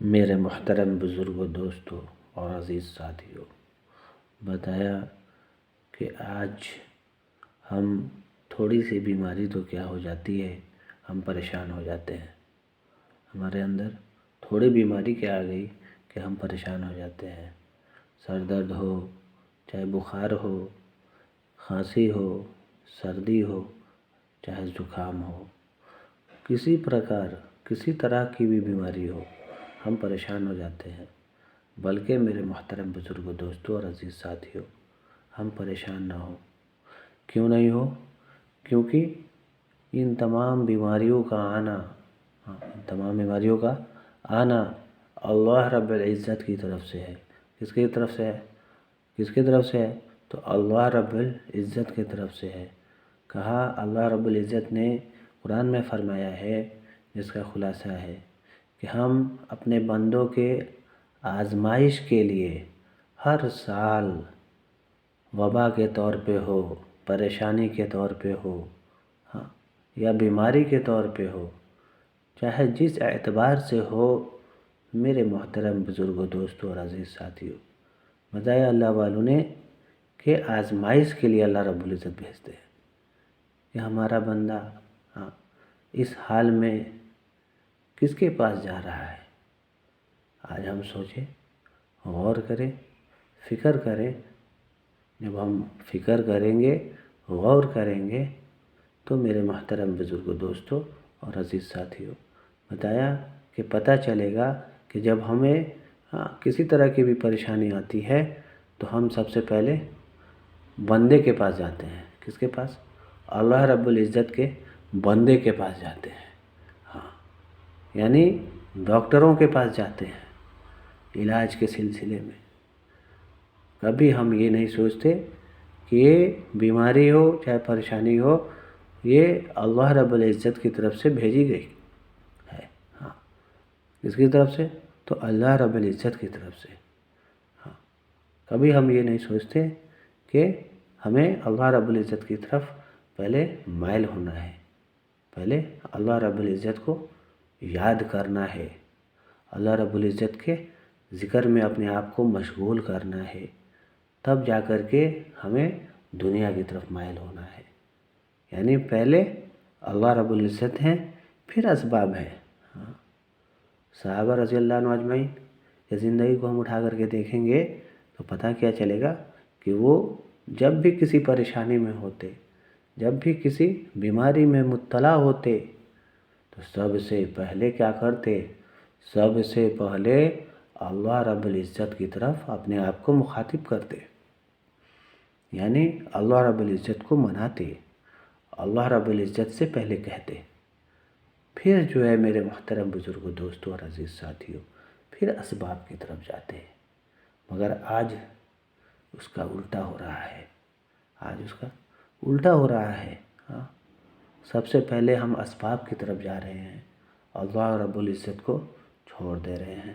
میرے محترم بزرگوں، دوستوں اور عزیز ساتھیوں، بتایا کہ آج ہم تھوڑی سی بیماری تو کیا ہو جاتی ہے، ہم پریشان ہو جاتے ہیں۔ ہمارے اندر تھوڑی بیماری کیا آ گئی کہ ہم پریشان ہو جاتے ہیں۔ سر درد ہو، چاہے بخار ہو، کھانسی ہو، سردی ہو، چاہے زکام ہو، کسی طرح کی بھی بیماری ہو، ہم پریشان ہو جاتے ہیں۔ بلکہ میرے محترم بزرگوں، دوستوں اور عزیز ساتھیوں، ہم پریشان نہ ہوں۔ کیوں نہیں ہو؟ کیونکہ ان تمام بیماریوں کا آنا اللہ رب العزت کی طرف سے ہے۔ کس کی طرف سے ہے؟ تو اللہ رب العزت کی طرف سے ہے۔ کہا اللہ رب العزت نے قرآن میں فرمایا ہے، جس کا خلاصہ ہے کہ ہم اپنے بندوں کے آزمائش کے لیے ہر سال وبا کے طور پہ ہو، پریشانی کے طور پہ ہو، یا بیماری کے طور پہ ہو، چاہے جس اعتبار سے ہو، میرے محترم بزرگوں، دوستوں اور عزیز ساتھیوں، بتایا اللہ والوں نے کہ آزمائش کے لیے اللہ رب العزت بھیجتے ہیں کہ ہمارا بندہ اس حال میں کس کے پاس جا رہا ہے۔ آج ہم سوچیں، غور کریں، فکر کریں۔ جب ہم فکر کریں گے، غور کریں گے، تو میرے محترم بزرگوں، دوستوں اور عزیز ساتھیوں، بتایا کہ پتہ چلے گا کہ جب ہمیں کسی طرح کی بھی پریشانی آتی ہے تو ہم سب سے پہلے بندے کے پاس جاتے ہیں۔ کس کے پاس؟ اللہ رب العزت کے بندے کے پاس جاتے ہیں۔ یعنی ڈاکٹروں کے پاس جاتے ہیں علاج کے سلسلے میں۔ کبھی ہم یہ نہیں سوچتے کہ یہ بیماری ہو، چاہے پریشانی ہو، یہ اللہ رب العزت کی طرف سے بھیجی گئی ہے۔ کس کی طرف سے؟ تو اللہ رب العزت کی طرف سے۔ کبھی ہم یہ نہیں سوچتے کہ ہمیں اللہ رب العزت کی طرف پہلے مائل ہونا ہے، پہلے اللہ رب العزت کو یاد کرنا ہے، اللہ رب العزت کے ذکر میں اپنے آپ کو مشغول کرنا ہے، تب جا کر کے ہمیں دنیا کی طرف مائل ہونا ہے۔ یعنی پہلے اللہ رب العزت ہیں، پھر اسباب ہیں۔ صحابہ رضی اللہ عنہ اجمعین کی زندگی کو ہم اٹھا کر کے دیکھیں گے تو پتہ کیا چلے گا کہ وہ جب بھی کسی پریشانی میں ہوتے، جب بھی کسی بیماری میں مبتلا ہوتے، تو سب سے پہلے کیا کرتے؟ سب سے پہلے اللہ رب العزت کی طرف اپنے آپ کو مخاطب کرتے، یعنی اللہ رب العزت کو مناتے، اللہ رب العزت سے پہلے کہتے، پھر جو ہے میرے محترم بزرگوں، دوستوں اور عزیز ساتھیوں، پھر اسباب کی طرف جاتے ہیں۔ مگر آج اس کا الٹا ہو رہا ہے۔ سب سے پہلے ہم اسباب کی طرف جا رہے ہیں، اللہ رب العزت کو چھوڑ دے رہے ہیں،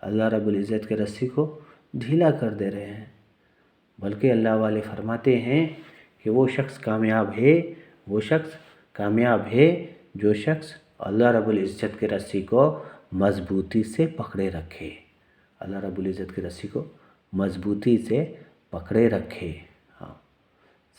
اللہ رب العزت کے رسی کو ڈھیلا کر دے رہے ہیں۔ بلکہ اللہ والے فرماتے ہیں کہ وہ شخص کامیاب ہے جو شخص اللہ رب العزت کے رسی کو مضبوطی سے پکڑے رکھے، اللہ رب العزت کی رسی کو مضبوطی سے پکڑے رکھے۔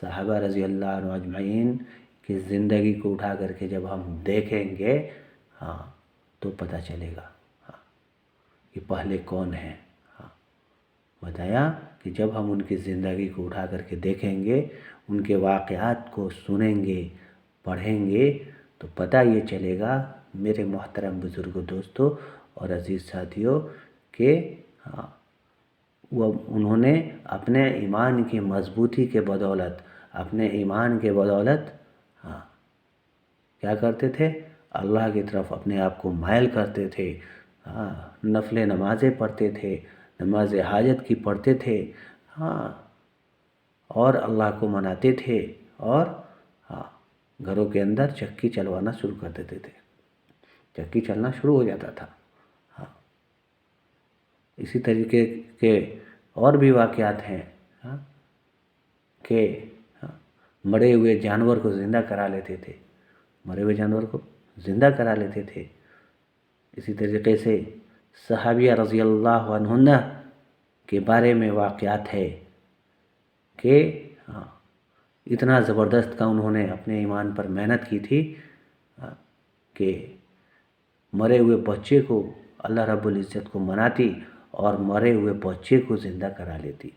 صحابہ رضی اللہ عنہ اجمعین کی زندگی کو اٹھا کر کے جب ہم دیکھیں گے تو پتہ چلے گا کہ پہلے کون ہیں۔ بتایا کہ جب ہم ان کی زندگی کو اٹھا کر کے دیکھیں گے، ان کے واقعات کو سنیں گے، پڑھیں گے، تو پتہ یہ چلے گا میرے محترم بزرگوں، دوستوں اور عزیز ساتھیوں کہ انہوں نے اپنے ایمان کی مضبوطی کے بدولت، کیا کرتے تھے؟ اللہ کی طرف اپنے آپ کو مائل کرتے تھے، نفل نمازیں پڑھتے تھے، نماز حاجت کی پڑھتے تھے، اور اللہ کو مناتے تھے، اور گھروں کے اندر چکی چلوانا شروع کر دیتے تھے، چکی چلنا شروع ہو جاتا تھا۔ اسی طریقے کے اور بھی واقعات ہیں کہ مرے ہوئے جانور کو زندہ کرا لیتے تھے۔ اسی طریقے سے صحابیہ رضی اللہ عنہن کے بارے میں واقعات ہے کہ اتنا زبردست کا انہوں نے اپنے ایمان پر محنت کی تھی کہ مرے ہوئے بچے کو اللہ رب العزت کو مناتی اور مرے ہوئے بچے کو زندہ کرا لیتی.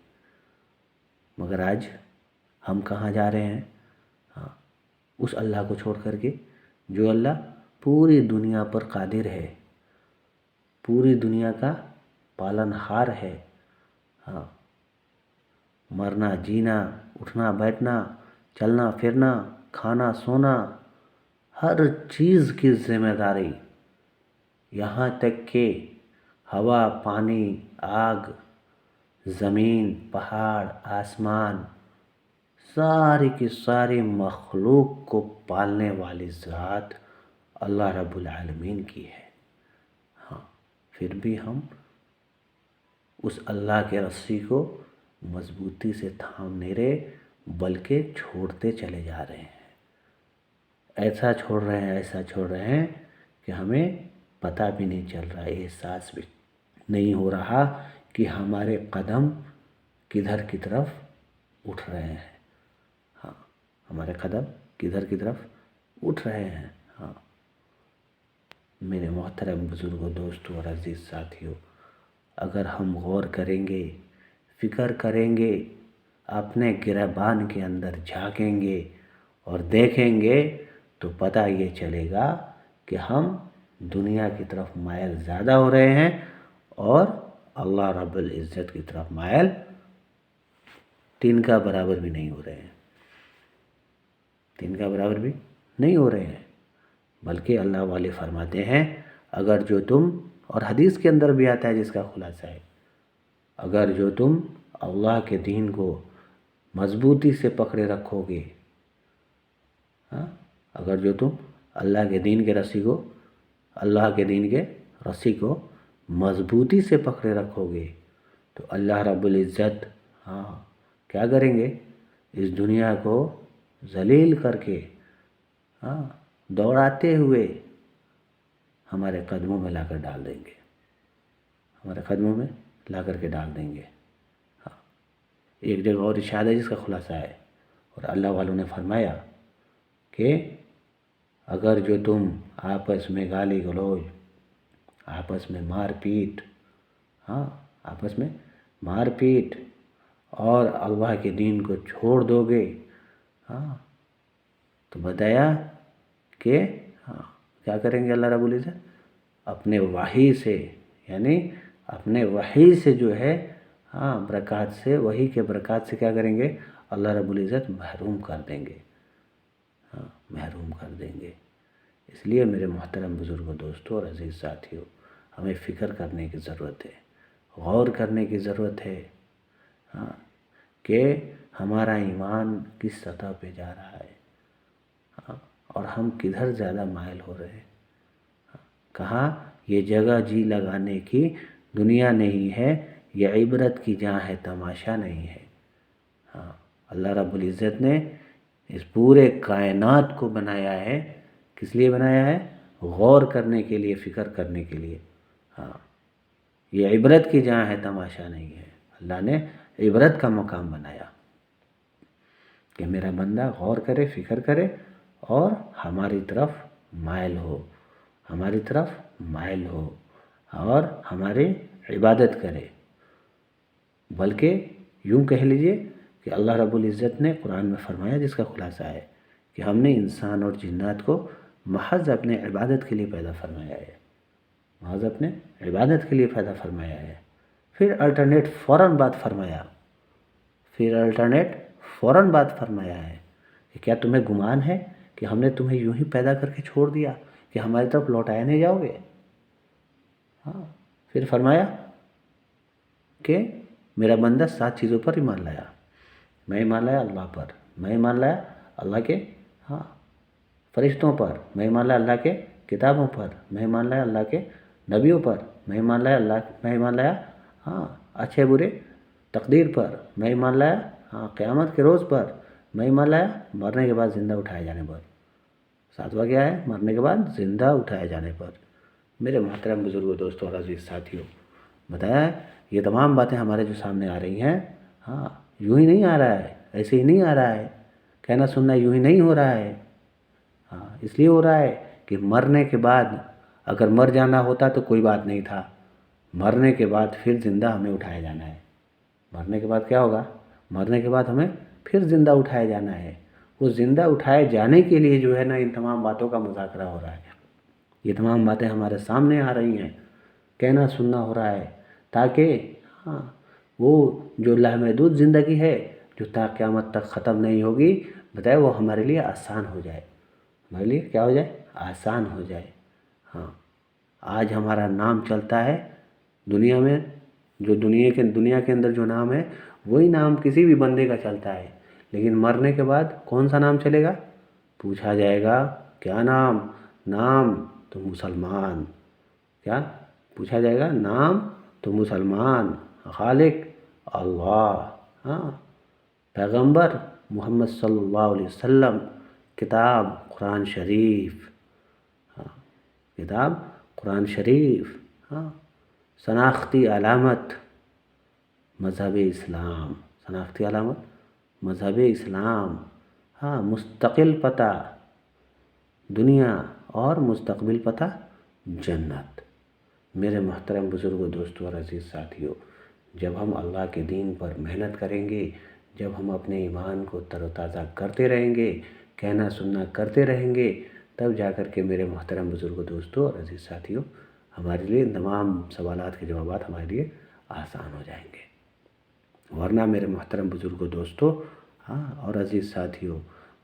مگر آج ہم کہاں جا رہے ہیں؟ اس اللہ کو چھوڑ کر کے جو اللہ پوری دنیا پر قادر ہے، پوری دنیا کا پالن ہار ہے. مرنا جینا، اٹھنا بیٹھنا، چلنا پھرنا، کھانا سونا، ہر چیز کی ذمہ داری، یہاں تک کہ ہوا، پانی، آگ، زمین، پہاڑ، آسمان، ساری کی ساری مخلوق کو پالنے والی ذات اللہ رب العالمین کی ہے. پھر بھی ہم اس اللہ کے رسی کو مضبوطی سے تھام نہیں رہے، بلکہ چھوڑتے چلے جا رہے ہیں. ایسا چھوڑ رہے ہیں کہ ہمیں پتہ بھی نہیں چل رہا، احساس بھی نہیں ہو رہا کہ ہمارے قدم کدھر کی طرف اٹھ رہے ہیں. ہمارے قدم کدھر کی طرف اٹھ رہے ہیں. میرے محترم بزرگوں، دوستوں اور عزیز ساتھیوں، اگر ہم غور کریں گے، فکر کریں گے، اپنے گریبان کے اندر جھانکیں گے اور دیکھیں گے تو پتہ یہ چلے گا کہ ہم دنیا کی طرف مائل زیادہ ہو رہے ہیں اور اللہ رب العزت کی طرف مائل تین کا برابر بھی نہیں ہو رہے ہیں. بلکہ اللہ والے فرماتے ہیں، اگر جو تم، اور حدیث کے اندر بھی آتا ہے جس کا خلاصہ ہے، اگر جو تم اللہ کے دین کو مضبوطی سے پکڑے رکھو گے، اگر جو تم اللہ کے دین کے رسی کو مضبوطی سے پکڑے رکھو گے تو اللہ رب العزت کیا کریں گے؟ اس دنیا کو ذلیل کر کے دوڑاتے ہوئے ہمارے قدموں میں لا کر ڈال دیں گے. ایک جگہ اور ارشاد ہے جس کا خلاصہ ہے، اور اللہ والوں نے فرمایا کہ اگر جو تم آپس میں گالی گلوچ، آپس میں مار پیٹ اور اللہ کے دین کو چھوڑ دو گے، تو بتایا کہ کیا کریں گے اللہ رب العزت؟ اپنے وحی سے جو ہے برکات سے، وحی کے برکات سے کیا کریں گے؟ اللہ رب العزت محروم کر دیں گے. اس لیے میرے محترم بزرگوں، دوستوں اور عزیز ساتھیوں، ہمیں فکر کرنے کی ضرورت ہے، غور کرنے کی ضرورت ہے کہ ہمارا ایمان کس سطح پہ جا رہا ہے اور ہم کدھر زیادہ مائل ہو رہے ہیں. کہاں یہ جگہ جی لگانے کی دنیا نہیں ہے، یہ عبرت کی جہاں ہے، تماشا نہیں ہے. اللہ رب العزت نے اس پورے کائنات کو بنایا ہے، کس لیے بنایا ہے؟ غور کرنے کے لیے، فکر کرنے کے لیے. یہ عبرت کی جہاں ہے، تماشا نہیں ہے. اللہ نے عبرت کا مقام بنایا کہ میرا بندہ غور کرے، فکر کرے اور ہماری طرف مائل ہو اور ہماری عبادت کرے. بلکہ یوں کہہ لیجئے کہ اللہ رب العزت نے قرآن میں فرمایا جس کا خلاصہ ہے کہ ہم نے انسان اور جنات کو محض اپنے عبادت کے لیے پیدا فرمایا ہے. پھر الٹرنیٹ فوراً بات فرمایا ہے کہ کیا تمہیں گمان ہے کہ ہم نے تمہیں یوں ہی پیدا کر کے چھوڑ دیا کہ ہماری طرف لوٹائے نہیں جاؤ گے؟ پھر فرمایا کہ میرا بندہ 7 چیزوں پر ایمان لایا. میں ایمان لایا اللہ پر، میں ایمان لایا اللہ کے فرشتوں پر، میں ایمان لایا اللہ کے کتابوں پر، میں ایمان لایا اللہ کے نبیوں پر، میں ایمان لایا اچھے برے تقدیر پر، میں ایمان لایا قیامت کے روز پر، میں ایمان لایا مرنے کے بعد زندہ اٹھائے جانے پر. 7واں کیا ہے؟ مرنے کے بعد زندہ اٹھائے جانے پر. میرے محترم بزرگوں، دوستوں اور عزیز ساتھیوں، بتایا ہے یہ تمام باتیں ہمارے جو سامنے آ رہی ہیں، ہاں یوں ہی نہیں آ رہا ہے، ایسے ہی نہیں آ رہا ہے، کہنا سننا یوں ہی نہیں ہو رہا ہے، ہاں اس لیے ہو رہا ہے کہ مرنے کے بعد اگر مر جانا ہوتا تو کوئی بات نہیں تھا، مرنے کے بعد پھر زندہ ہمیں اٹھایا جانا ہے۔ مرنے کے بعد کیا ہوگا؟ مرنے کے بعد ہمیں پھر زندہ اٹھایا جانا ہے۔ وہ زندہ اٹھائے جانے کے لیے جو ہے نا ان تمام باتوں کا مذاکرہ ہو رہا ہے، یہ تمام باتیں ہمارے سامنے آ رہی ہیں، کہنا سننا ہو رہا ہے، تاکہ ہاں وہ جو لامحدود زندگی ہے جو تا قیامت تک ختم نہیں ہوگی، بتائے وہ ہمارے لیے آسان ہو جائے، ہمارے لیے کیا ہو جائے؟ آسان ہو جائے۔ ہاں آج ہمارا نام چلتا ہے دنیا میں، جو دنیا کے اندر جو نام ہے وہی نام کسی بھی بندے کا چلتا ہے، لیکن مرنے کے بعد کون سا نام چلے گا؟ پوچھا جائے گا کیا نام؟ نام تو مسلمان۔ کیا پوچھا جائے گا؟ نام تو مسلمان، خالق اللہ، ہاں پیغمبر محمد صلی اللہ علیہ وسلم، کتاب قرآن شریف، ہاں کتاب قرآن شریف، ہاں شناختی علامت مذہب اسلام، شناختی علامت مذہب اسلام، ہاں مستقل پتہ دنیا اور مستقبل پتہ جنت۔ میرے محترم بزرگوں، دوستوں اور عزیز ساتھیوں، جب ہم اللہ کے دین پر محنت کریں گے، جب ہم اپنے ایمان کو تر و تازہ کرتے رہیں گے، کہنا سننا کرتے رہیں گے، تب جا کر کے میرے محترم بزرگوں، دوستوں اور عزیز ساتھیوں، ہمارے لیے تمام سوالات کے جوابات ہمارے لیے آسان ہو جائیں گے۔ ورنہ میرے محترم بزرگوں، دوستوں ہاں اور عزیز ساتھیوں،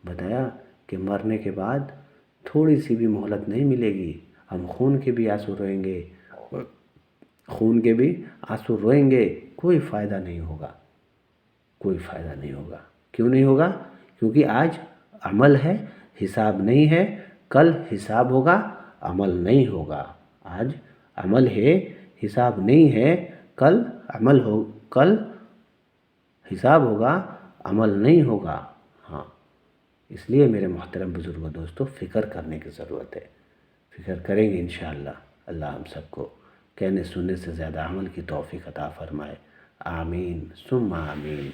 بتایا کہ مرنے کے بعد تھوڑی سی بھی مہلت نہیں ملے گی، ہم خون کے بھی آنسو روئیں گے، خون کے بھی آنسو روئیں گے، کوئی فائدہ نہیں ہوگا، کوئی فائدہ نہیں ہوگا۔ کیوں نہیں ہوگا؟ کیونکہ آج عمل ہے، حساب نہیں ہے، کل حساب ہوگا، عمل نہیں ہوگا۔ آج عمل ہے، حساب نہیں ہے، کل کل حساب ہوگا، عمل نہیں ہوگا۔ ہاں اس لیے میرے محترم بزرگوں، دوستوں فکر کرنے کی ضرورت ہے، فکر کریں گے انشاءاللہ اللہ ہم سب کو کہنے سننے سے زیادہ عمل کی توفیق عطا فرمائے، آمین ثم آمین۔